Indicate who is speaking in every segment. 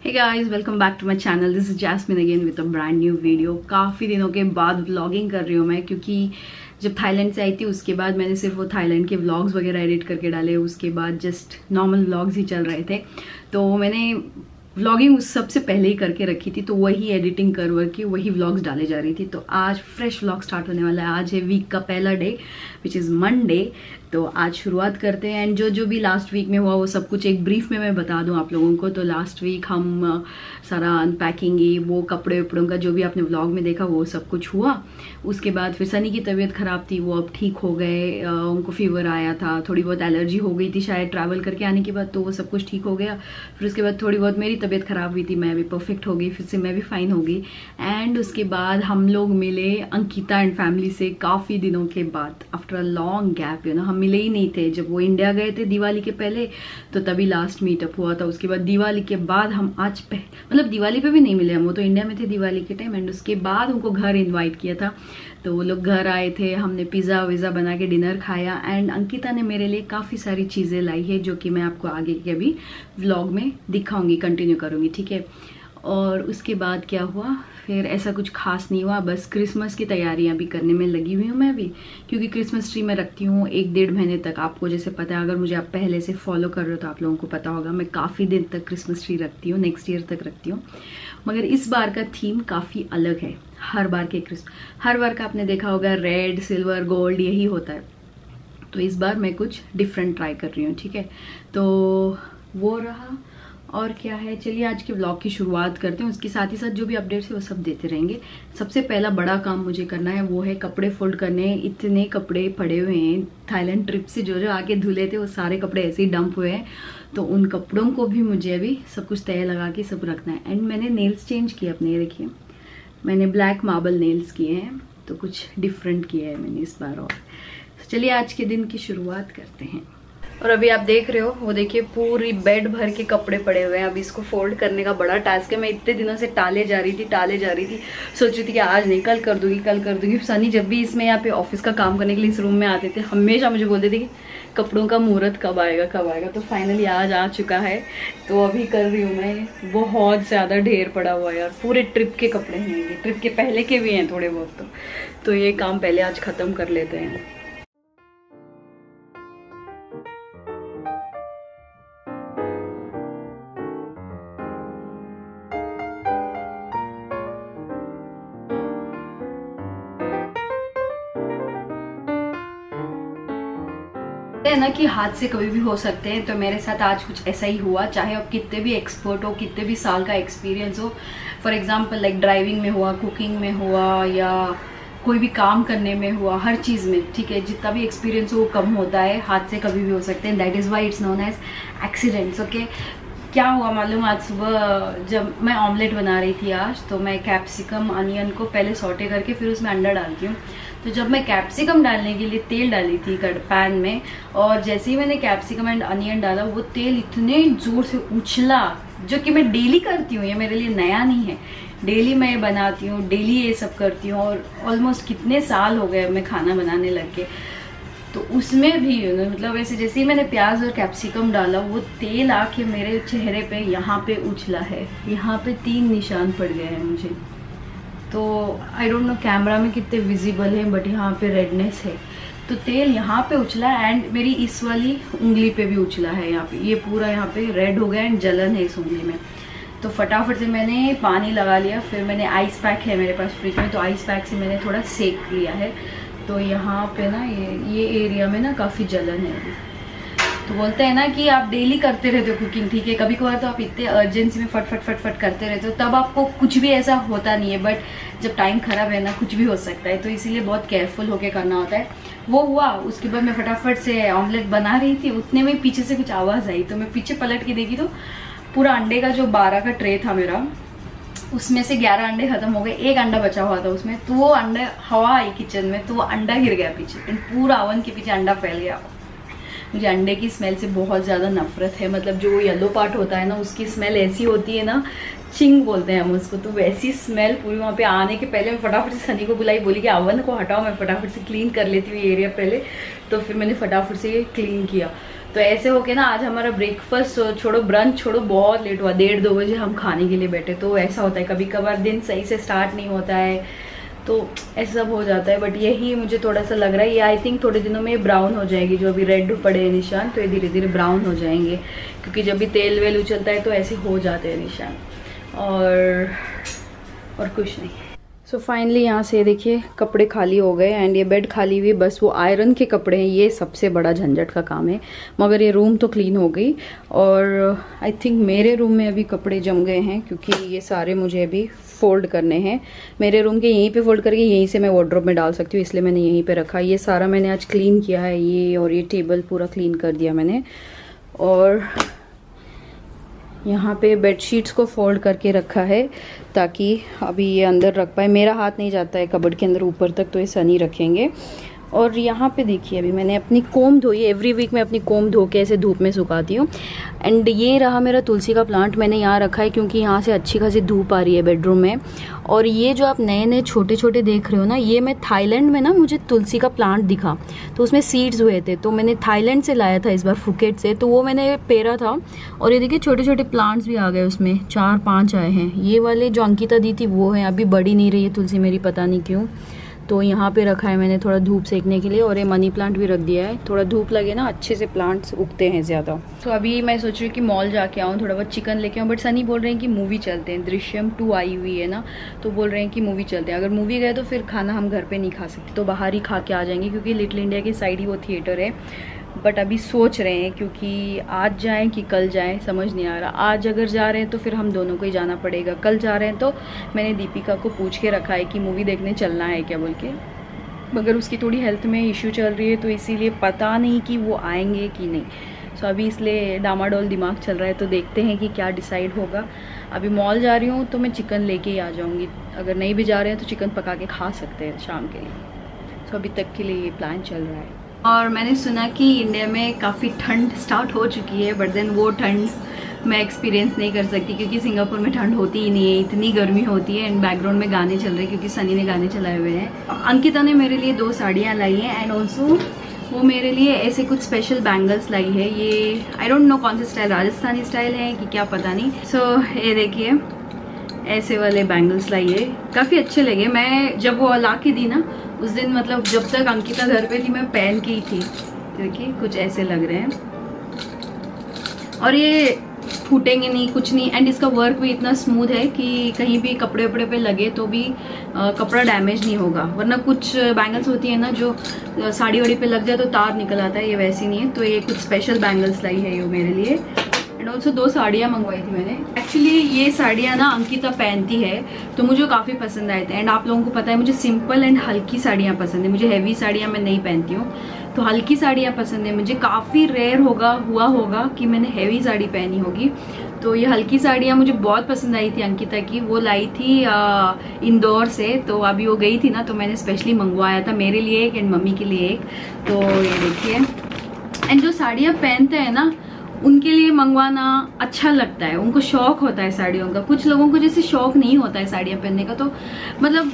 Speaker 1: Hey guys, welcome back to my channel. This is Jasmine again with a brand new video. काफ़ी दिनों के बाद vlogging कर रही हूँ मैं, क्योंकि जब थाईलैंड से आई थी उसके बाद मैंने सिर्फ वो थाईलैंड के व्लॉग्स वगैरह एडिट करके डाले। उसके बाद जस्ट नॉर्मल व्लॉग्स ही चल रहे थे, तो मैंने व्लॉगिंग उस सबसे पहले ही करके रखी थी, तो वही एडिटिंग कर के वही व्लॉग्स डाले जा रही थी। तो आज फ्रेश व्लॉग स्टार्ट होने वाला है। आज है वीक का पहला डे विच इज़ मंडे। तो आज शुरुआत करते हैं एंड जो भी लास्ट वीक में हुआ वो सब कुछ एक ब्रीफ में मैं बता दूं आप लोगों को। तो लास्ट वीक हम सारा अनपैकिंग, वो कपड़े वपड़ों का जो भी आपने व्लॉग में देखा वो सब कुछ हुआ। उसके बाद फिर सनी की तबीयत ख़राब थी, वो अब ठीक हो गए। उनको फीवर आया था, थोड़ी बहुत एलर्जी हो गई थी शायद ट्रैवल करके आने के बाद, तो वो सब कुछ ठीक हो गया। फिर उसके बाद थोड़ी बहुत मेरी तबीयत ख़राब हुई थी, मैं भी परफेक्ट हो गई, फिर से मैं भी फाइन हो गई। एंड उसके बाद हम लोग मिले अंकिता एंड फैमिली से काफ़ी दिनों के बाद, आफ्टर अ लॉन्ग गैप। हम मिले ही नहीं थे। जब वो इंडिया गए थे दिवाली के पहले, तो तभी लास्ट मीटअप हुआ था। उसके बाद दिवाली के बाद हम आज मतलब दिवाली पे भी नहीं मिले हम, वो तो इंडिया में थे दिवाली के टाइम। एंड उसके बाद उनको घर इनवाइट किया था, तो वो लोग घर आए थे, हमने पिज़्ज़ा विज़ा बना के डिनर खाया। एंड अंकिता ने मेरे लिए काफ़ी सारी चीज़ें लाई है जो कि मैं आपको आगे के भी व्लॉग में दिखाऊंगी, कंटिन्यू करूँगी, ठीक है। और उसके बाद क्या हुआ, फिर ऐसा कुछ खास नहीं हुआ, बस क्रिसमस की तैयारियां भी करने में लगी हुई हूँ मैं भी, क्योंकि क्रिसमस ट्री मैं रखती हूँ 1-1.5 महीने तक। आपको जैसे पता है, अगर मुझे आप पहले से फॉलो कर रहे हो तो आप लोगों को पता होगा, मैं काफ़ी दिन तक क्रिसमस ट्री रखती हूँ, नेक्स्ट ईयर तक रखती हूँ। मगर इस बार का थीम काफ़ी अलग है। हर बार का आपने देखा होगा रेड सिल्वर गोल्ड यही होता है, तो इस बार मैं कुछ डिफरेंट ट्राई कर रही हूँ, ठीक है। तो वो रहा। और क्या है, चलिए आज के व्लॉग की शुरुआत करते हैं। उसके साथ ही साथ जो भी अपडेट्स है वो सब देते रहेंगे। सबसे पहला बड़ा काम मुझे करना है वो है कपड़े फोल्ड करने। इतने कपड़े पड़े हुए हैं थाईलैंड ट्रिप से, जो आके धुले थे वो सारे कपड़े ऐसे ही डंप हुए हैं, तो उन कपड़ों को भी मुझे अभी सब कुछ तय लगा के सब रखना है। एंड मैंने नेल्स चेंज किए अपने, देखिए मैंने ब्लैक मार्बल नेल्स किए हैं, तो कुछ डिफरेंट किया है मैंने इस बार। और चलिए आज के दिन की शुरुआत करते हैं। और अभी आप देख रहे हो, वो देखिए पूरी बेड भर के कपड़े पड़े हुए हैं। अभी इसको फोल्ड करने का बड़ा टास्क है। मैं इतने दिनों से टाले जा रही थी, सोच रही थी कि आज नहीं कल कर दूंगी। सनी जब भी इसमें यहाँ पे ऑफिस का काम करने के लिए इस रूम में आते थे, हमेशा मुझे बोलते थे कि कपड़ों का मुहूर्त कब आएगा। तो फाइनली आज आ चुका है, तो अभी कर रही हूँ मैं। बहुत ज़्यादा ढेर पड़ा हुआ है यार, पूरे ट्रिप के कपड़े हैं ये, ट्रिप के पहले के भी हैं थोड़े बहुत, तो ये काम पहले आज ख़त्म कर लेते हैं। है ना कि हाथ से कभी भी हो सकते हैं, तो मेरे साथ आज कुछ ऐसा ही हुआ। चाहे आप कितने भी एक्सपर्ट हो, कितने भी साल का एक्सपीरियंस हो, फॉर एग्जांपल लाइक ड्राइविंग में हुआ, कुकिंग में हुआ, या कोई भी काम करने में हुआ, हर चीज़ में, ठीक है, जितना भी एक्सपीरियंस हो वो कम होता है, हाथ से कभी भी हो सकते हैं। That is why it's known as accidents, okay. क्या हुआ मालूम, आज सुबह जब मैं ऑमलेट बना रही थी आज, तो मैं कैप्सिकम अनियन को पहले सॉटे करके फिर उसमें अंडा डालती हूँ। तो जब मैं कैप्सिकम डालने के लिए तेल डाली थी पैन में, और जैसे ही मैंने कैप्सिकम एंड अनियन डाला, वो तेल इतने जोर से उछला, जो कि मैं डेली करती हूँ, ये मेरे लिए नया नहीं है, डेली मैं बनाती हूँ, डेली ये सब करती हूँ। और ऑलमोस्ट कितने साल हो गए मैं खाना बनाने लग के, तो उसमें भी मतलब ऐसे जैसे ही मैंने प्याज और कैप्सिकम डाला, वो तेल आके मेरे चेहरे पे यहाँ पे उछला है, यहाँ पे 3 निशान पड़ गए हैं मुझे। तो आई डोंट नो कैमरा में कितने विजिबल है, बट यहाँ पे रेडनेस है। तो तेल यहाँ पे उछला एंड मेरी इस वाली उंगली पे भी उछला है, यहाँ पे ये पूरा यहाँ पे रेड हो गया एंड जलन है इस उंगली में। तो फटाफट से मैंने पानी लगा लिया, फिर मैंने आइस पैक है मेरे पास फ्रिज में, तो आइस पैक से मैंने थोड़ा सेक लिया है। तो यहाँ पे ना ये एरिया में ना काफ़ी जलन है अभी। तो बोलते हैं ना कि आप डेली करते रहते हो कुकिंग, ठीक है, कभी कभार तो आप इतने अर्जेंसी में फट करते रहते हो, तब आपको कुछ भी ऐसा होता नहीं है, बट जब टाइम खराब है ना, कुछ भी हो सकता है, तो इसीलिए बहुत केयरफुल होके करना होता है। वो हुआ, उसके बाद मैं फटाफट से ऑमलेट बना रही थी, उतने में पीछे से कुछ आवाज़ आई, तो मैं पीछे पलट के देखी तो पूरा अंडे का जो 12 का ट्रे था मेरा, उसमें से 11 अंडे खत्म हो गए, 1 अंडा बचा हुआ था उसमें। तो वो अंडा, हवा आई किचन में, तो वो अंडा गिर गया पीछे, पूरा ओवन के पीछे अंडा फैल गया। मुझे अंडे की स्मेल से बहुत ज़्यादा नफरत है, मतलब जो येलो पार्ट होता है ना, उसकी स्मेल ऐसी होती है ना, चिंग बोलते हैं हम उसको, तो वैसी स्मेल पूरी वहाँ पे आने के पहले मैं फटाफट से सनी को बुलाई, बोली कि ओवन को हटाओ, मैं फटाफट से क्लीन कर लेती हूँ एरिया पहले। तो फिर मैंने फटाफट से क्लीन किया। तो ऐसे होके ना आज हमारा ब्रेकफास्ट छोड़ो, ब्रंच छोड़ो, बहुत लेट हुआ। 1:30-2 बजे हम खाने के लिए बैठे। तो ऐसा होता है कभी कभार दिन सही से स्टार्ट नहीं होता है, तो ऐसा सब हो जाता है। बट यही मुझे थोड़ा सा लग रहा है, ये आई थिंक थोड़े दिनों में ये ब्राउन हो जाएगी। जो अभी रेड पड़े हैं निशान, तो ये धीरे धीरे ब्राउन हो जाएंगे, क्योंकि जब भी तेल वेल उछलता है तो ऐसे हो जाते हैं निशान। और कुछ नहीं। सो फाइनली यहाँ से देखिए कपड़े खाली हो गए एंड ये बेड खाली हुई। बस वो आयरन के कपड़े हैं, ये सबसे बड़ा झंझट का काम है। मगर ये रूम तो क्लीन हो गई। और आई थिंक मेरे रूम में अभी कपड़े जम गए हैं, क्योंकि ये सारे मुझे अभी फोल्ड करने हैं। मेरे रूम के यहीं पे फोल्ड करके यहीं से मैं वार्डरोब में डाल सकती हूँ, इसलिए मैंने यहीं पे रखा। ये सारा मैंने आज क्लीन किया है, ये और ये टेबल पूरा क्लीन कर दिया मैंने। और यहाँ पे बेडशीट्स को फोल्ड करके रखा है, ताकि अभी ये अंदर रख पाए। मेरा हाथ नहीं जाता है कबर्ड के अंदर ऊपर तक, तो ये सनी रखेंगे। और यहाँ पे देखिए अभी मैंने अपनी कोम धोई। एवरी वीक मैं अपनी कोम धो के ऐसे धूप में सुखाती हूँ। एंड ये रहा मेरा तुलसी का प्लांट, मैंने यहाँ रखा है क्योंकि यहाँ से अच्छी खासी धूप आ रही है बेडरूम में। और ये जो आप नए नए छोटे छोटे देख रहे हो ना, ये मैं थाईलैंड में ना, मुझे तुलसी का प्लांट दिखा तो उसमें सीड्स हुए थे, तो मैंने थाईलैंड से लाया था इस बार, फुकेट से। तो वो मैंने पेरा था और ये देखिए छोटे छोटे प्लांट्स भी आ गए उसमें, 4-5 आए हैं। ये वाले जो अंकिता दी थी वो है, अभी बढ़ी नहीं रही है तुलसी मेरी, पता नहीं क्यों। तो यहाँ पे रखा है मैंने थोड़ा धूप सेकने के लिए। और ये मनी प्लांट भी रख दिया है, थोड़ा धूप लगे ना अच्छे से प्लांट्स उगते हैं ज़्यादा। तो अभी मैं सोच रही हूँ कि मॉल जाके आऊँ, थोड़ा बहुत चिकन लेके आऊँ। बट सनी बोल रहे हैं कि मूवी चलते हैं, दृश्यम 2 आई हुई है ना, तो बोल रहे हैं कि मूवी चलते हैं। अगर मूवी गए तो फिर खाना हम घर पे नहीं खा सकते, तो बाहर ही खा के आ जाएंगे, क्योंकि लिटिल इंडिया की साइड ही वो थिएटर है। बट अभी सोच रहे हैं, क्योंकि आज जाएं कि कल जाएं समझ नहीं आ रहा। आज अगर जा रहे हैं तो फिर हम दोनों को ही जाना पड़ेगा। कल जा रहे हैं तो मैंने दीपिका को पूछ के रखा है कि मूवी देखने चलना है क्या बोल के, मगर उसकी थोड़ी हेल्थ में इश्यू चल रही है, तो इसीलिए पता नहीं कि वो आएंगे कि नहीं। सो अभी इसलिए डामाडोल दिमाग चल रहा है, तो देखते हैं कि क्या डिसाइड होगा। अभी मॉल जा रही हूँ तो मैं चिकन लेके ही आ जाऊँगी। अगर नहीं भी जा रहे हैं तो चिकन पका के खा सकते हैं शाम के लिए। सो अभी तक के लिए ये प्लान चल रहा है। और मैंने सुना कि इंडिया में काफ़ी ठंड स्टार्ट हो चुकी है, बट देन वो ठंड मैं एक्सपीरियंस नहीं कर सकती, क्योंकि सिंगापुर में ठंड होती ही नहीं है, इतनी गर्मी होती है। एंड बैकग्राउंड में गाने चल रहे हैं, क्योंकि सनी ने गाने चलाए हुए हैं। अंकिता ने मेरे लिए 2 साड़ियाँ लाई हैं, एंड ऑल्सो वो मेरे लिए ऐसे कुछ स्पेशल बैंगल्स लाई है। ये आई डोंट नो कौन सा स्टाइल, राजस्थानी स्टाइल है कि क्या पता नहीं। सो ये देखिए ऐसे वाले बैंगल्स लाई है, काफ़ी अच्छे लगे। मैं जब वो ला के दी ना उस दिन, मतलब जब तक अंकिता घर पे थी मैं पहन के ही थी। देखिए कुछ ऐसे लग रहे हैं, और ये फूटेंगे नहीं, कुछ नहीं। एंड इसका वर्क भी इतना स्मूथ है कि कहीं भी कपड़े वपड़े पे लगे तो भी कपड़ा डैमेज नहीं होगा। वरना कुछ बैंगल्स होती है ना जो साड़ी वाड़ी पे लग जाए तो तार निकल आता है, ये वैसी नहीं है। तो ये कुछ स्पेशल बैंगल्स लाई है ये मेरे लिए। एंड ऑल्सो 2 साड़ियाँ मंगवाई थी मैंने। एक्चुअली ये साड़ियाँ ना अंकिता पहनती है, तो मुझे काफ़ी पसंद आए थे। एंड आप लोगों को पता है मुझे सिंपल एंड हल्की साड़ियाँ पसंद है, मुझे हैवी साड़ियाँ मैं नहीं पहनती हूँ, तो हल्की साड़ियाँ पसंद है मुझे। काफ़ी रेयर हुआ होगा कि मैंने हैवी साड़ी पहनी होगी। तो ये हल्की साड़ियाँ मुझे बहुत पसंद आई थी अंकिता की, वो लाई थी इंदौर से। तो अभी वो गई थी ना, तो मैंने स्पेशली मंगवाया था मेरे लिए एक एंड मम्मी के लिए एक। तो ये देखिए। एंड जो साड़ियाँ पहनते हैं ना उनके लिए मंगवाना अच्छा लगता है, उनको शौक होता है साड़ियों का। कुछ लोगों को जैसे शौक नहीं होता है साड़ियाँ पहनने का, तो मतलब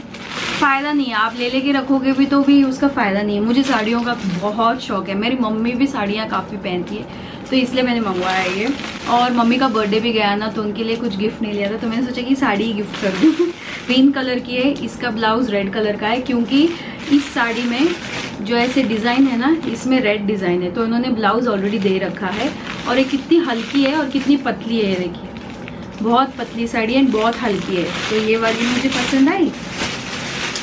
Speaker 1: फायदा नहीं है। आप ले लेके रखोगे भी तो भी उसका फायदा नहीं है। मुझे साड़ियों का बहुत शौक है, मेरी मम्मी भी साड़ियाँ काफ़ी पहनती है, तो इसलिए मैंने मंगवाया ये। और मम्मी का बर्थडे भी गया ना, तो उनके लिए कुछ गिफ्ट नहीं लिया था, तो मैंने सोचा कि साड़ी ही गिफ्ट कर दूँ। ग्रीन कलर की है, इसका ब्लाउज रेड कलर का है, क्योंकि इस साड़ी में जो ऐसे डिज़ाइन है ना, इसमें रेड डिज़ाइन है, तो इन्होंने ब्लाउज ऑलरेडी दे रखा है। और ये कितनी हल्की है और कितनी पतली है, देखिए बहुत पतली साड़ी है, बहुत हल्की है। तो ये वाली मुझे पसंद आई।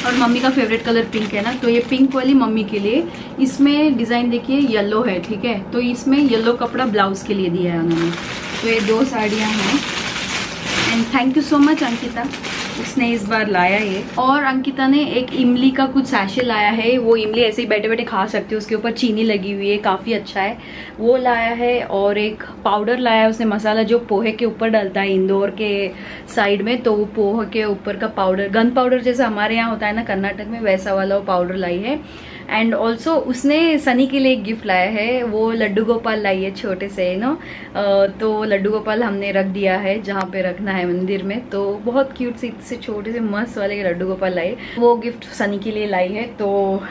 Speaker 1: और मम्मी का फेवरेट कलर पिंक है ना, तो ये पिंक वाली मम्मी के लिए। इसमें डिज़ाइन देखिए येलो है, ठीक है, तो इसमें येलो कपड़ा ब्लाउज के लिए दिया है उन्होंने। तो ये 2 साड़ियाँ हैं। And thank you so much Ankita, उसने इस बार लाया ये। और अंकिता ने एक इमली का कुछ सैशे लाया है, वो इमली ऐसे ही बैठे बैठे खा सकते हो, उसके ऊपर चीनी लगी हुई है, काफ़ी अच्छा है, वो लाया है। और एक पाउडर लाया है उसने, मसाला जो पोहे के ऊपर डलता है इंदौर के साइड में, तो वो पोहे के ऊपर का पाउडर, गन पाउडर जैसा हमारे यहाँ होता है ना कर्नाटक में, वैसा वाला वो पाउडर लाई है। एंड ऑल्सो उसने सनी के लिए एक गिफ्ट लाया है, वो लड्डू गोपाल लाई है छोटे से नो। तो लड्डू गोपाल हमने रख दिया है जहाँ पे रखना है मंदिर में, तो बहुत क्यूट सी से छोटे से मस्त वाले लड्डू गोपाल लाई, वो गिफ्ट सनी के लिए लाई है। तो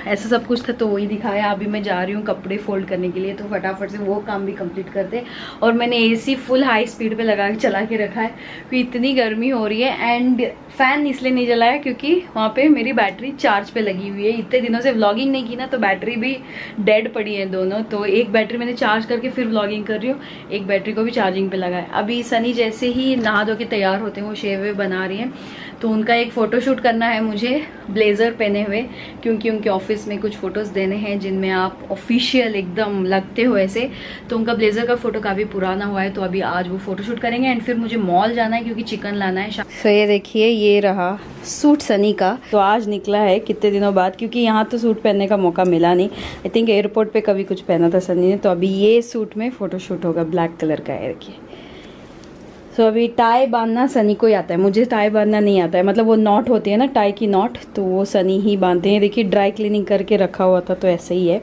Speaker 1: ऐसा सब कुछ था तो वही दिखाया। अभी मैं जा रही हूँ कपड़े फोल्ड करने के लिए, तो फटाफट से वो काम भी कंप्लीट करते। और मैंने AC फुल हाई स्पीड पे लगा के चला के रखा है क्योंकि इतनी गर्मी हो रही है। एंड फैन इसलिए नहीं जलाया क्योंकि वहाँ पे मेरी बैटरी चार्ज पे लगी हुई है। इतने दिनों से व्लॉगिंग नहीं की ना, तो बैटरी भी डेड पड़ी है दोनों। तो एक बैटरी मैंने चार्ज करके फिर व्लॉगिंग कर रही हूँ, एक बैटरी को भी चार्जिंग पे लगाया। अभी सनी जैसे ही नहा धो के तैयार होते हैं, वो शेव वे बना रही हैं, तो उनका एक फोटोशूट करना है मुझे ब्लेजर पहने हुए, क्योंकि उनके ऑफिस में कुछ फोटोज देने हैं जिनमें आप ऑफिशियल एकदम लगते हो ऐसे। तो उनका ब्लेजर का फोटो काफी पुराना हुआ है, तो अभी आज वो फोटोशूट करेंगे। एंड फिर मुझे मॉल जाना है क्योंकि चिकन लाना है। तो ये देखिए, ये रहा सूट सनी का, तो आज निकला है कितने दिनों बाद, क्योंकि यहाँ तो सूट पहनने का मौका मिला नहीं। आई थिंक एयरपोर्ट पे कभी कुछ पहना था सनी ने, तो अभी ये सूट में फोटोशूट होगा, ब्लैक कलर का है। देखिए, तो अभी टाई बांधना सनी को ही आता है, मुझे टाई बांधना नहीं आता है। मतलब वो नॉट होती है ना टाई की नॉट, तो वो सनी ही बांधते हैं। देखिए ड्राई क्लीनिंग करके रखा हुआ था, तो ऐसे ही है।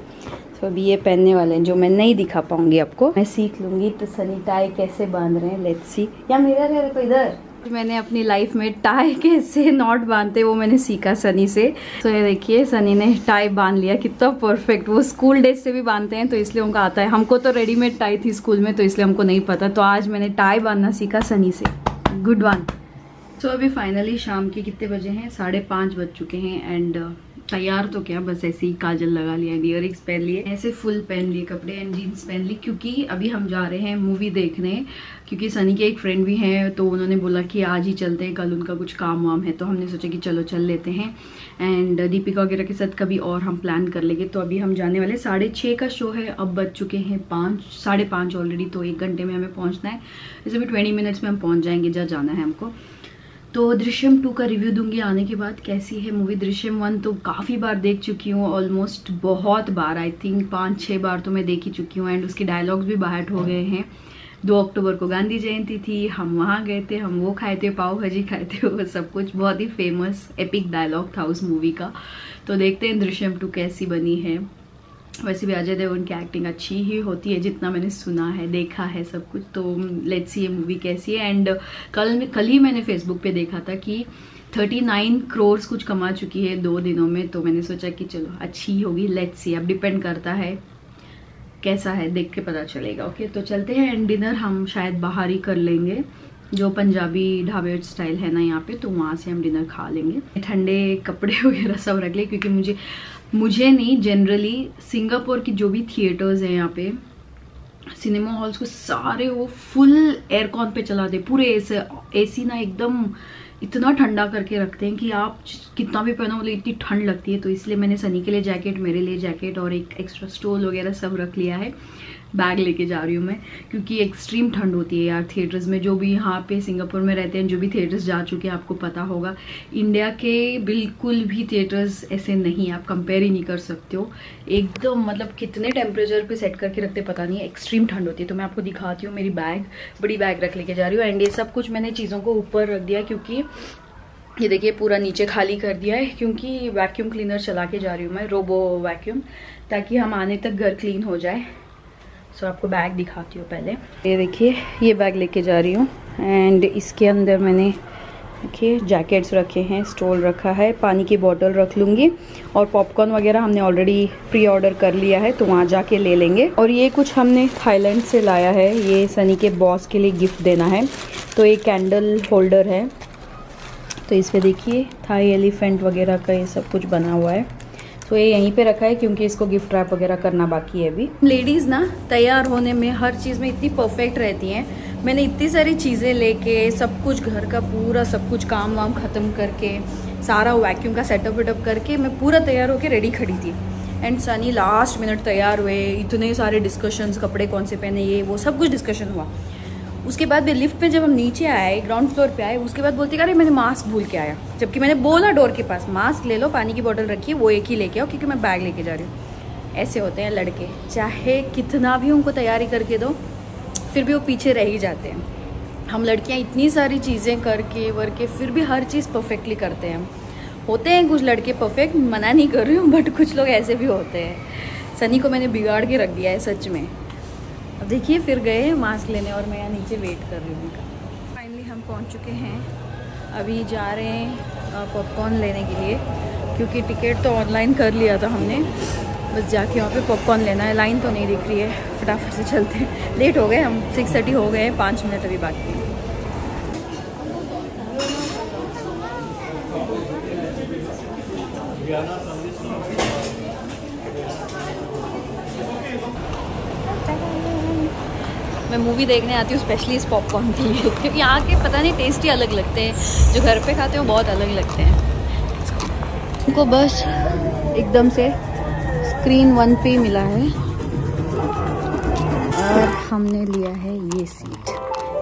Speaker 1: तो अभी ये पहनने वाले हैं, जो मैं नहीं दिखा पाऊंगी आपको, मैं सीख लूंगी। तो सनी टाई कैसे बांध रहे हैं, लेट्स सी। या मेरा रह रहा इधर, मैंने अपनी लाइफ में टाई कैसे नॉट बांधते वो मैंने सीखा सनी से। तो ये देखिए, सनी ने टाई बांध लिया, कितना परफेक्ट। वो स्कूल डेज से भी बांधते हैं, तो इसलिए उनको आता है। हमको तो रेडीमेड टाई थी स्कूल में, तो इसलिए हमको नहीं पता। तो आज मैंने टाई बांधना सीखा सनी से, गुड वन। तो अभी फाइनली शाम के कितने बजे हैं, 5:30 बज चुके हैं। एंड तैयार तो क्या, बस ऐसे ही काजल लगा लिया, ईयरिंग्स पहन लिए, ऐसे फुल पहन लिए कपड़े एंड जीन्स पहन ली, क्योंकि अभी हम जा रहे हैं मूवी देखने। क्योंकि सनी के एक फ्रेंड भी हैं, तो उन्होंने बोला कि आज ही चलते हैं, कल उनका कुछ काम वाम है, तो हमने सोचा कि चलो चल लेते हैं। एंड दीपिका वगैरह के साथ कभी और हम प्लान कर लेंगे। तो अभी हम जाने वाले, 6:30 का शो है, अब बज चुके हैं 5:30 ऑलरेडी। तो 1 घंटे में हमें पहुँचना है, जैसे भी 20 मिनट्स में हम पहुँच जाएंगे जहाँ जाना है हमको। तो दृश्यम 2 का रिव्यू दूंगी आने के बाद, कैसी है मूवी। दृश्यम 1 तो काफ़ी बार देख चुकी हूँ, ऑलमोस्ट बहुत बार, आई थिंक 5-6 बार तो मैं देख ही चुकी हूँ। एंड उसके डायलॉग्स भी बाहर हो गए हैं। 2 अक्टूबर को गांधी जयंती थी, हम वहाँ गए थे, हम वो खाए थे, पाव भाजी खाए थे, वो सब कुछ बहुत ही फेमस एपिक डायलॉग था उस मूवी का। तो देखते हैं दृश्यम 2 कैसी बनी है। वैसे भी अजय देवगन की एक्टिंग अच्छी ही होती है, जितना मैंने सुना है, देखा है सब कुछ। तो लेट्स सी ये मूवी कैसी है। एंड कल ही मैंने फेसबुक पे देखा था कि 39 करोड़ कुछ कमा चुकी है 2 दिनों में। तो मैंने सोचा कि चलो अच्छी होगी, लेट्स सी। अब डिपेंड करता है कैसा है, देख के पता चलेगा। ओके, तो चलते हैं। एंड डिनर हम शायद बाहर ही कर लेंगे, जो पंजाबी ढाबे स्टाइल है ना यहाँ पे, तो वहाँ से हम डिनर खा लेंगे। ठंडे कपड़े वगैरह सब रख ले, क्योंकि मुझे नहीं, जनरली सिंगापुर की जो भी थिएटर्स हैं यहाँ पे, सिनेमा हॉल्स को सारे वो फुल एयरकॉन पे चलाते, पूरे एसी ना एकदम इतना ठंडा करके रखते हैं कि आप कितना भी पहनो, मतलब इतनी ठंड लगती है। तो इसलिए मैंने सनी के लिए जैकेट, मेरे लिए जैकेट और एक एक्स्ट्रा स्टोल वगैरह सब रख लिया है। बैग लेके जा रही हूँ मैं, क्योंकि एक्सट्रीम ठंड होती है यार थिएटर्स में। जो भी यहाँ पे सिंगापुर में रहते हैं, जो भी थिएटर्स जा चुके हैं, आपको पता होगा इंडिया के बिल्कुल भी थिएटर्स ऐसे नहीं, आप कंपेयर ही नहीं कर सकते हो एकदम। मतलब कितने टेम्परेचर पे सेट करके रखते पता नहीं, एक्सट्रीम ठंड होती है। तो मैं आपको दिखाती हूँ, मेरी बैग, बड़ी बैग रख लेके जा रही हूँ। एंड ये सब कुछ मैंने चीज़ों को ऊपर रख दिया, क्योंकि ये देखिए पूरा नीचे खाली कर दिया है, क्योंकि वैक्यूम क्लीनर चला के जा रही हूँ मैं, रोबो वैक्यूम, ताकि हम आने तक घर क्लीन हो जाए। सो आपको बैग दिखाती हूँ पहले। ये देखिए, ये बैग लेके जा रही हूँ। एंड इसके अंदर मैंने देखिए जैकेट्स रखे हैं, स्टोल रखा है, पानी की बोतल रख लूँगी, और पॉपकॉर्न वगैरह हमने ऑलरेडी प्री ऑर्डर कर लिया है, तो वहाँ जाके ले लेंगे। और ये कुछ हमने थाईलैंड से लाया है, ये सनी के बॉस के लिए गिफ्ट देना है। तो एक कैंडल होल्डर है, तो इस पर देखिए थाई एलिफेंट वगैरह का ये सब कुछ बना हुआ है। तो ये यहीं पे रखा है, क्योंकि इसको गिफ्ट रैप वगैरह करना बाकी है अभी। लेडीज़ ना तैयार होने में हर चीज़ में इतनी परफेक्ट रहती हैं। मैंने इतनी सारी चीज़ें लेके, सब कुछ घर का पूरा सब कुछ काम वाम ख़त्म करके, सारा वैक्यूम का सेटअप वेटअप करके मैं पूरा तैयार होके रेडी खड़ी थी। एंड सनी लास्ट मिनट तैयार हुए, इतने सारे डिस्कशंस, कपड़े कौन से पहने, ये वो सब कुछ डिस्कशन हुआ। उसके बाद भी लिफ्ट पे जब हम नीचे आए, ग्राउंड फ्लोर पे आए, उसके बाद बोलती अरे मैंने मास्क भूल के आया। जबकि मैंने बोला डोर के पास, मास्क ले लो, पानी की बोतल रखिए, वो एक ही लेके आओ, क्योंकि मैं बैग लेके जा रही हूँ। ऐसे होते हैं लड़के, चाहे कितना भी उनको तैयारी करके दो, फिर भी वो पीछे रह ही जाते हैं। हम लड़कियाँ इतनी सारी चीज़ें करके वर्के फिर भी हर चीज़ परफेक्टली करते हैं। होते हैं कुछ लड़के परफेक्ट, मना नहीं कर रही हूँ, बट कुछ लोग ऐसे भी होते हैं। सनी को मैंने बिगाड़ के रख दिया है सच में। अब देखिए फिर गए मास्क लेने, और मैं यहाँ नीचे वेट कर रही हूँ उनका। फाइनली हम पहुँच चुके हैं अभी जा रहे हैं पॉपकॉर्न लेने के लिए, क्योंकि टिकट तो ऑनलाइन कर लिया था हमने। बस जाके वहाँ पे पॉपकॉर्न लेना है। लाइन तो नहीं दिख रही है, फटाफट से चलते हैं। लेट हो गए हम, 6:30 हो गए, 5 मिनट अभी बाकी है। मैं मूवी देखने आती हूँ स्पेशली इस पॉपकॉर्न के लिए, क्योंकि यहाँ के पता नहीं टेस्ट ही अलग लगते हैं, जो घर पे खाते हैं वो बहुत अलग लगते हैं। उनको बस एकदम से स्क्रीन 1 पे मिला है और हमने लिया है ये सीट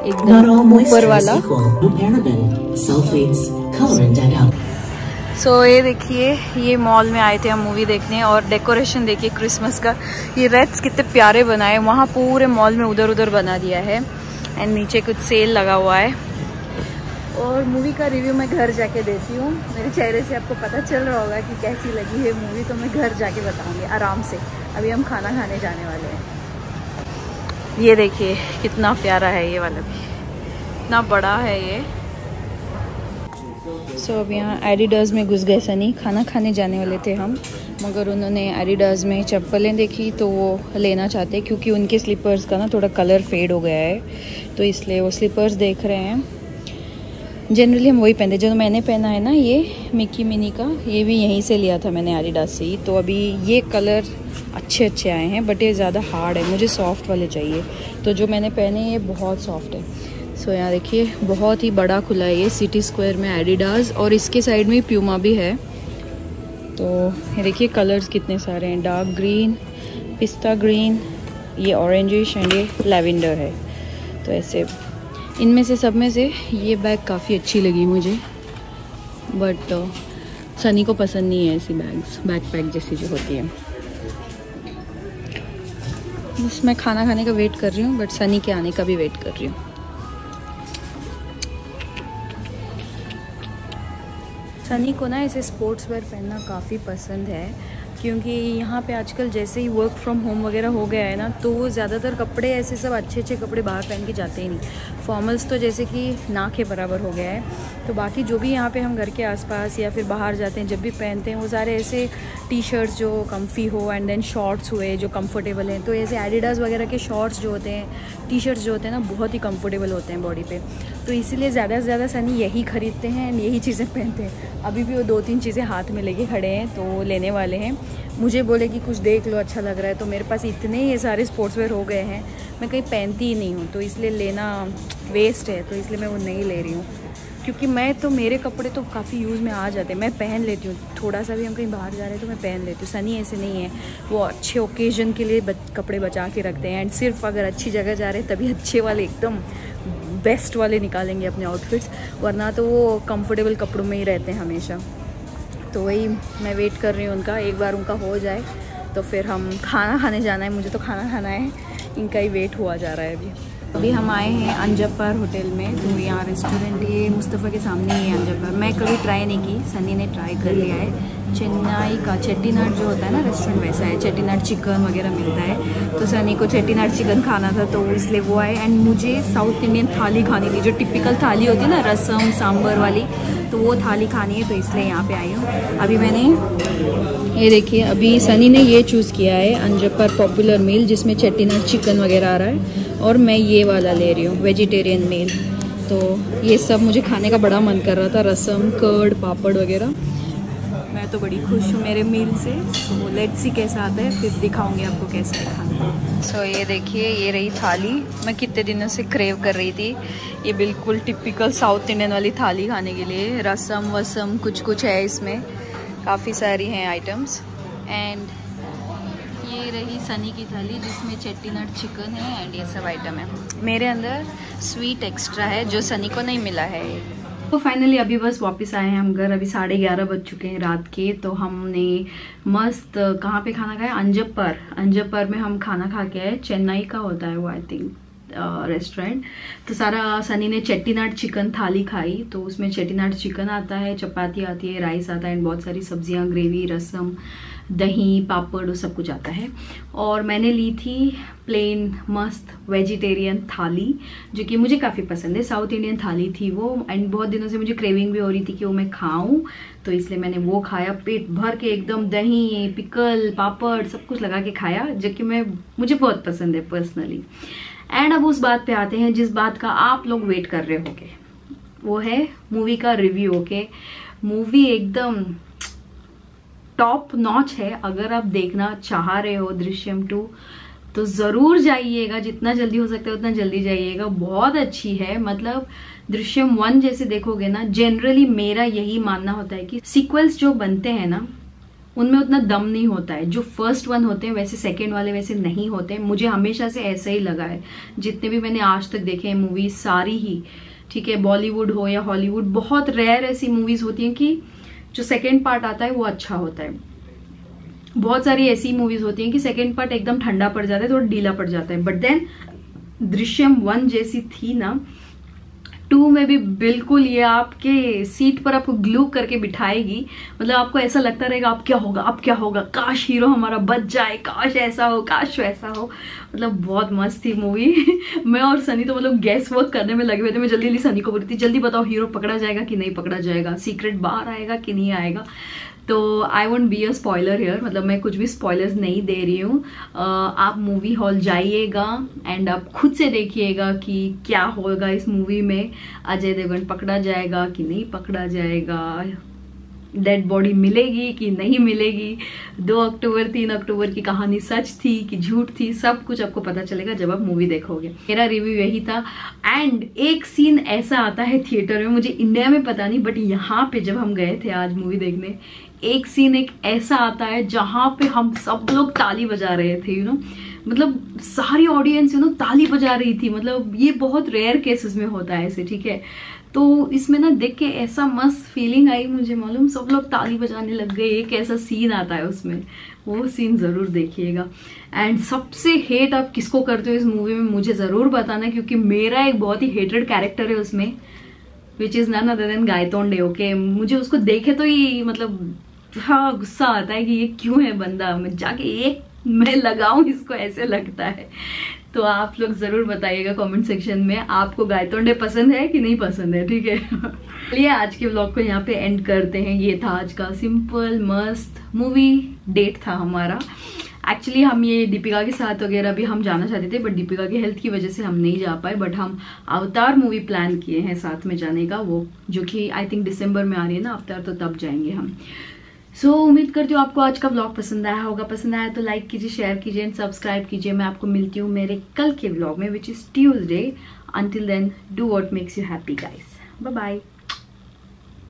Speaker 1: एकदम ऊपर वाला। सो ये देखिए, ये मॉल में आए थे हम मूवी देखने, और डेकोरेशन देखिए क्रिसमस का, ये रेड्स कितने प्यारे बनाए, वहाँ पूरे मॉल में उधर उधर बना दिया है। एंड नीचे कुछ सेल लगा हुआ है। और मूवी का रिव्यू मैं घर जाके देती हूँ। मेरे चेहरे से आपको पता चल रहा होगा कि कैसी लगी है मूवी, तो मैं घर जाके बताऊँगी आराम से। अभी हम खाना खाने जाने वाले हैं। ये देखिए कितना प्यारा है, ये वाला भी इतना बड़ा है ये। सो अब यहाँ एडिडास में घुस गए सनी। खाना खाने जाने वाले थे हम, मगर उन्होंने एडिडास में चप्पलें देखी तो वो लेना चाहते, क्योंकि उनके स्लीपर्स का ना थोड़ा कलर फेड हो गया है, तो इसलिए वो स्लीपर्स देख रहे हैं। जनरली हम वही पहनते, जो मैंने पहना है ना ये मिकी मिनी का, ये भी यहीं से लिया था मैंने एडिडास से ही। तो अभी ये कलर अच्छे अच्छे आए हैं, बट ये ज़्यादा हार्ड है, मुझे सॉफ्ट वाले चाहिए। तो जो मैंने पहने ये बहुत सॉफ्ट है। सो यहाँ देखिए बहुत ही बड़ा खुला है ये सिटी स्क्वायर में एडिडास, और इसके साइड में प्यूमा भी है। तो ये देखिए कलर्स कितने सारे हैं, डार्क ग्रीन, पिस्ता ग्रीन, ये ऑरेंजिश एंड ये लैवेंडर है। तो ऐसे इनमें से सब में से ये बैग काफ़ी अच्छी लगी मुझे, बट सनी को पसंद नहीं है ऐसी बैग्स, बैकपैक जैसी जो होती है। बस मैं खाना खाने का वेट कर रही हूँ, बट सनी के आने का भी वेट कर रही हूँ। सनी को ना ऐसे स्पोर्ट्स वेयर पहनना काफ़ी पसंद है, क्योंकि यहाँ पे आजकल जैसे ही वर्क फ्रॉम होम वगैरह हो गया है ना, तो वो ज़्यादातर कपड़े ऐसे सब अच्छे अच्छे कपड़े बाहर पहन के जाते ही नहीं। फॉर्मल्स तो जैसे कि ना के बराबर हो गया है। तो बाकी जो भी यहाँ पे हम घर के आसपास या फिर बाहर जाते हैं जब भी पहनते हैं, वो सारे ऐसे टी शर्ट्स जो कम्फी हो, एंड देन शॉर्ट्स हुए जो कंफर्टेबल हैं। तो ऐसे एडिडास वगैरह के शॉर्ट्स जो होते हैं, टी शर्ट्स जो होते हैं ना, बहुत ही कंफर्टेबल होते हैं बॉडी पे। तो इसीलिए ज़्यादा से ज़्यादा सनी यही खरीदते हैं एंड यही चीज़ें पहनते हैं। अभी भी वो 2-3 चीज़ें हाथ में लेके खड़े हैं, तो लेने वाले हैं। मुझे बोले कि कुछ देख लो अच्छा लग रहा है, तो मेरे पास इतने ये सारे स्पोर्ट्स वेयर हो गए हैं, मैं कहीं पहनती ही नहीं हूँ, तो इसलिए लेना वेस्ट है, तो इसलिए मैं वो नहीं ले रही हूँ। क्योंकि मैं तो, मेरे कपड़े तो काफ़ी यूज़ में आ जाते हैं, मैं पहन लेती हूँ। थोड़ा सा भी हम कहीं बाहर जा रहे हैं तो मैं पहन लेती हूँ। सनी ऐसे नहीं है, वो अच्छे ओकेजन के लिए कपड़े बचा के रखते हैं, एंड सिर्फ अगर अच्छी जगह जा रहे हैं तभी अच्छे वाले, एकदम बेस्ट वाले निकालेंगे अपने आउटफिट्स, वरना तो वो कंफर्टेबल कपड़ों में ही रहते हैं हमेशा। तो वही मैं वेट कर रही हूँ उनका, एक बार उनका हो जाए तो फिर हम खाना खाने जाना है। मुझे तो खाना खाना है, इनका ही वेट हुआ जा रहा है। अभी हम आए हैं अंजप्पर होटल में, तो यहाँ रेस्टोरेंट ये मुस्तफ़ा के सामने ही है अंजप्पर। मैं कभी ट्राई नहीं की, सनी ने ट्राई कर लिया है। चेन्नई का चेट्टीनाड जो होता है ना रेस्टोरेंट, वैसा है। चेट्टीनाड चिकन वगैरह मिलता है, तो सनी को चेट्टीनाड चिकन खाना था, तो इसलिए वो आए। एंड मुझे साउथ इंडियन थाली खानी थी, जो टिपिकल थाली होती है ना, रसम सांभर वाली, तो वो थाली खानी है, तो इसलिए यहाँ पे आई हूँ। अभी मैंने ये देखिए, अभी सनी ने ये चूज़ किया है अंजप्पर पॉपुलर मील, जिसमें चेट्टीनाड चिकन वगैरह आ रहा है, और मैं ये वाला ले रही हूँ वेजिटेरियन मील। तो ये सब मुझे खाने का बड़ा मन कर रहा था, रसम, कर्ड, पापड़ वगैरह। मैं तो बड़ी खुश हूँ मेरे मील से। तो लेट्स सी कैसा आता है, फिर दिखाऊंगी आपको कैसा है खाना। सो ये देखिए, ये रही थाली। मैं कितने दिनों से क्रेव कर रही थी ये बिल्कुल टिपिकल साउथ इंडियन वाली थाली खाने के लिए। रसम वसम कुछ कुछ है इसमें, काफ़ी सारी हैं आइटम्स। एंड ये रही सनी की थाली, जिसमें चेट्टीनाड चिकन है एंड ये सब आइटम है। मेरे अंदर स्वीट एक्स्ट्रा है, जो सनी को नहीं मिला है। तो फाइनली अभी बस वापस आए हैं हम घर। अभी 11:30 बज चुके हैं रात के। तो हमने मस्त कहाँ पे खाना खाया, अंजप्पर में हम खाना खा के आए। चेन्नई का होता है वो आई थिंक रेस्टोरेंट। तो सारा सनी ने चेट्टीनाड चिकन थाली खाई। तो उसमें चेट्टीनाड चिकन आता है, चपाती आती है, राइस आता है एंड बहुत सारी सब्जियां, ग्रेवी, रसम दही पापड़ वो सब कुछ आता है। और मैंने ली थी प्लेन मस्त वेजिटेरियन थाली, जो कि मुझे काफ़ी पसंद है, साउथ इंडियन थाली थी वो। एंड बहुत दिनों से मुझे क्रेविंग भी हो रही थी कि वो मैं खाऊं, तो इसलिए मैंने वो खाया पेट भर के, एकदम दही पिकल पापड़ सब कुछ लगा के खाया, जो कि मुझे बहुत पसंद है पर्सनली। एंड अब उस बात पे आते हैं जिस बात का आप लोग वेट कर रहे होगे, वो है मूवी का रिव्यू। ओके, मूवी एकदम टॉप नॉच है। अगर आप देखना चाह रहे हो दृश्यम 2 तो जरूर जाइएगा, जितना जल्दी हो सकता है उतना जल्दी जाइएगा, बहुत अच्छी है। मतलब दृश्यम 1 जैसे देखोगे ना, जनरली मेरा यही मानना होता है कि सीक्वल्स जो बनते हैं ना उनमें उतना दम नहीं होता है। जो फर्स्ट वन होते हैं वैसे सेकेंड वाले वैसे नहीं होते, मुझे हमेशा से ऐसा ही लगा है। जितने भी मैंने आज तक देखे हैं मूवीज सारी ही, ठीक है, बॉलीवुड हो या हॉलीवुड, बहुत रेयर ऐसी मूवीज होती हैं कि जो सेकेंड पार्ट आता है वो अच्छा होता है। बहुत सारी ऐसी मूवीज होती हैं कि सेकेंड पार्ट एकदम ठंडा पड़ जाता है, थोड़ा ढीला पड़ जाता है। बट देन दृश्यम 1 जैसी थी ना, 2 में भी बिल्कुल ये आपके सीट पर आपको ग्लू करके बिठाएगी। मतलब आपको ऐसा लगता रहेगा अब क्या होगा, अब क्या होगा, काश हीरो हमारा बच जाए, काश ऐसा हो, काश वैसा हो। मतलब बहुत मस्त थी मूवी। मैं और सनी तो मतलब गैस वर्क करने में लगे हुए थे। मैं जल्दी जल्दी सनी को बोली थी, जल्दी बताओ हीरो पकड़ा जाएगा कि नहीं पकड़ा जाएगा, सीक्रेट बाहर आएगा कि नहीं आएगा। तो I won't be a spoiler here, मतलब मैं कुछ भी स्पॉयलर्स नहीं दे रही हूँ। आप मूवी हॉल जाइएगा एंड आप खुद से देखिएगा कि क्या होगा इस मूवी में। अजय देवगन पकड़ा जाएगा कि नहीं पकड़ा जाएगा, डेड बॉडी मिलेगी कि नहीं मिलेगी, 2 अक्टूबर 3 अक्टूबर की कहानी सच थी कि झूठ थी, सब कुछ आपको पता चलेगा जब आप मूवी देखोगे। मेरा रिव्यू यही था। एंड एक सीन ऐसा आता है थिएटर में, मुझे इंडिया में पता नहीं बट यहाँ पे जब हम गए थे आज मूवी देखने, एक सीन एक ऐसा आता है जहां पे हम सब लोग ताली बजा रहे थे, यू नो, मतलब सारी ऑडियंस यू नो ताली बजा रही थी। मतलब ये बहुत रेयर केसेस में होता है ऐसे, ठीक है। तो इसमें ना देख के ऐसा मस्त फीलिंग आई, मुझे मालूम सब लोग ताली बजाने लग गए। एक ऐसा सीन आता है उसमें, वो सीन जरूर देखिएगा। एंड सबसे हेट आप किसको करते हो इस मूवी में मुझे जरूर बताना, क्योंकि मेरा एक बहुत ही हेटेड कैरेक्टर है उसमें, which is none other than Gaitonde. Okay, मुझे उसको देखे तो ही मतलब हाँ गुस्सा आता है कि ये क्यों है बंदा, मैं जाके एक मैं लगाऊं इसको, ऐसे लगता है। तो आप लोग जरूर बताइएगा कमेंट सेक्शन में आपको गायतोंडे पसंद है कि नहीं पसंद है, ठीक है। चलिए आज के व्लॉग को यहाँ पे एंड करते हैं। ये था आज का सिंपल मस्त मूवी डेट था हमारा। एक्चुअली हम ये दीपिका के साथ वगैरह भी हम जाना चाहते थे, बट दीपिका की हेल्थ की वजह से हम नहीं जा पाए। बट हम अवतार मूवी प्लान किए हैं साथ में जाने का, वो जो कि आई थिंक दिसंबर में आ रही है ना अवतार, तो तब जाएंगे हम। सो उम्मीद करती हूँ आपको आज का व्लॉग पसंद आया होगा। पसंद आया तो लाइक कीजिए, शेयर कीजिए एंड सब्सक्राइब कीजिए। मैं आपको मिलती हूँ मेरे कल के व्लॉग में, which is Tuesday. Until then do what makes you happy guys. Bye bye.